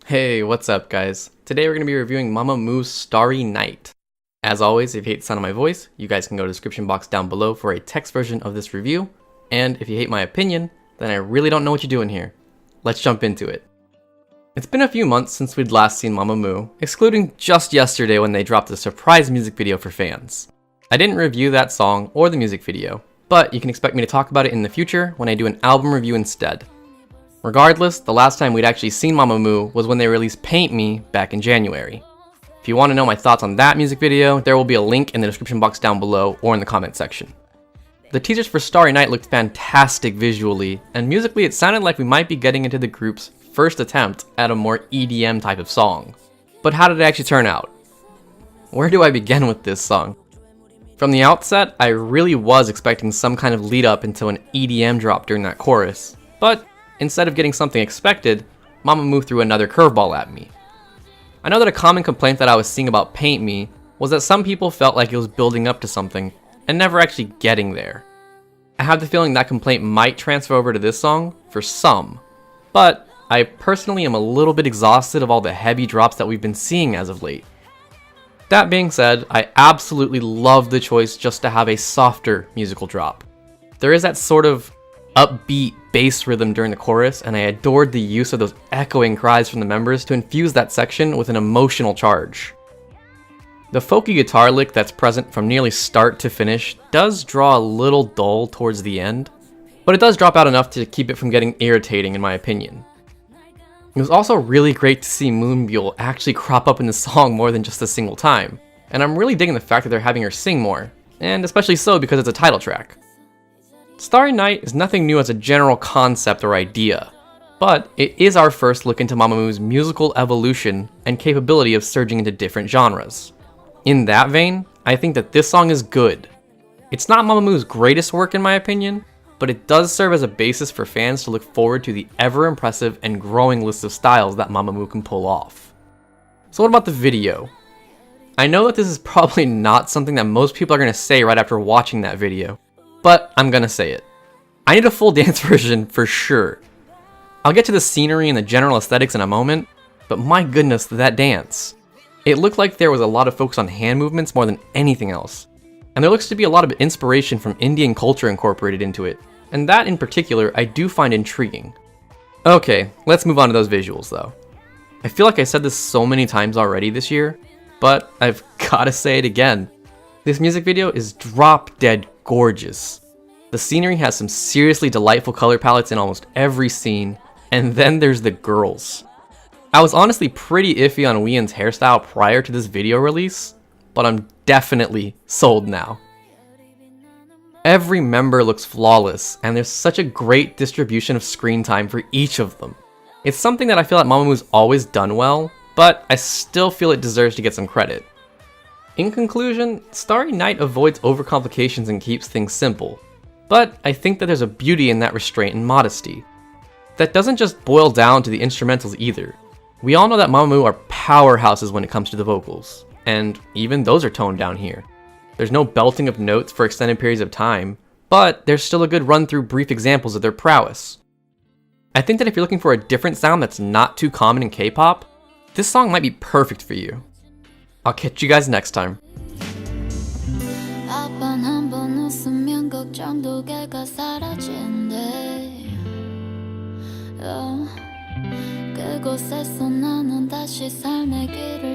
Hey, what's up guys? Today we're going to be reviewing MAMAMOO's Starry Night. As always, if you hate the sound of my voice, you guys can go to the description box down below for a text version of this review. And if you hate my opinion, then I really don't know what you're doing here. Let's jump into it. It's been a few months since we'd last seen MAMAMOO, excluding just yesterday when they dropped a surprise music video for fans. I didn't review that song or the music video, but you can expect me to talk about it in the future when I do an album review instead. Regardless, the last time we'd actually seen MAMAMOO was when they released Paint Me back in January. If you want to know my thoughts on that music video, there will be a link in the description box down below or in the comment section. The teasers for Starry Night looked fantastic visually, and musically it sounded like we might be getting into the group's first attempt at a more EDM type of song. But how did it actually turn out? Where do I begin with this song? From the outset, I really was expecting some kind of lead up into an EDM drop during that chorus, but instead of getting something expected, MAMAMOO threw another curveball at me. I know that a common complaint that I was seeing about Paint Me was that some people felt like it was building up to something and never actually getting there. I have the feeling that complaint might transfer over to this song for some, but I personally am a little bit exhausted of all the heavy drops that we've been seeing as of late. That being said, I absolutely love the choice just to have a softer musical drop. There is that sort of upbeat bass rhythm during the chorus, and I adored the use of those echoing cries from the members to infuse that section with an emotional charge. The folky guitar lick that's present from nearly start to finish does draw a little dull towards the end, but it does drop out enough to keep it from getting irritating in my opinion. It was also really great to see Moonbyul actually crop up in the song more than just a single time, and I'm really digging the fact that they're having her sing more, and especially so because it's a title track. Starry Night is nothing new as a general concept or idea, but it is our first look into MAMAMOO's musical evolution and capability of surging into different genres. In that vein, I think that this song is good. It's not MAMAMOO's greatest work in my opinion, but it does serve as a basis for fans to look forward to the ever-impressive and growing list of styles that MAMAMOO can pull off. So what about the video? I know that this is probably not something that most people are going to say right after watching that video, but I'm gonna say it. I need a full dance version for sure. I'll get to the scenery and the general aesthetics in a moment, but my goodness, that dance. It looked like there was a lot of focus on hand movements more than anything else. And there looks to be a lot of inspiration from Indian culture incorporated into it, and that in particular I do find intriguing. Okay, let's move on to those visuals though. I feel like I said this so many times already this year, but I've gotta say it again. This music video is drop dead gorgeous. The scenery has some seriously delightful color palettes in almost every scene, and then there's the girls. I was honestly pretty iffy on Wheein's hairstyle prior to this video release, but I'm definitely sold now. Every member looks flawless, and there's such a great distribution of screen time for each of them. It's something that I feel like MAMAMOO's always done well, but I still feel it deserves to get some credit. In conclusion, Starry Night avoids overcomplications and keeps things simple, but I think that there's a beauty in that restraint and modesty. That doesn't just boil down to the instrumentals either. We all know that MAMAMOO are powerhouses when it comes to the vocals, and even those are toned down here. There's no belting of notes for extended periods of time, but there's still a good run through brief examples of their prowess. I think that if you're looking for a different sound that's not too common in K-pop, this song might be perfect for you. I'll catch you guys next time. 그곳에서 나는 다시 삶의 길을